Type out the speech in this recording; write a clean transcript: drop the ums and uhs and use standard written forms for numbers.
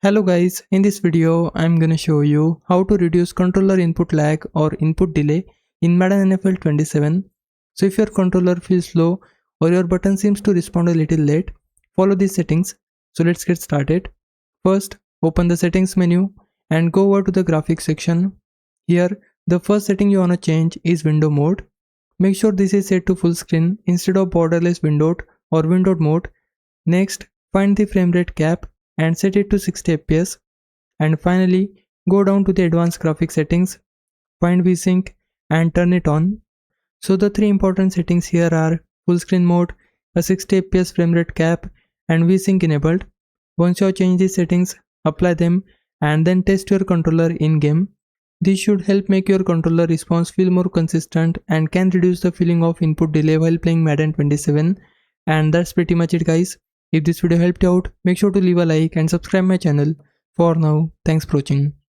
Hello guys, in this video I'm gonna show you how to reduce controller input lag or input delay in Madden NFL 27. So if your controller feels slow or your button seems to respond a little late, follow these settings. So let's get started. First, open the settings menu and go over to the graphics section. Here, the first setting you wanna change is window mode. Make sure this is set to full screen instead of borderless windowed or windowed mode. Next, find the frame rate cap and set it to 60 fps, and finally go down to the advanced graphics settings, find VSync and turn it on. So the three important settings here are full screen mode, a 60 fps frame rate cap and VSync enabled. Once you have changed these settings, apply them and then test your controller in game. This should help make your controller response feel more consistent and can reduce the feeling of input delay while playing Madden 27. And that's pretty much it guys. If this video helped you out, make sure to leave a like and subscribe my channel. For now, thanks for watching.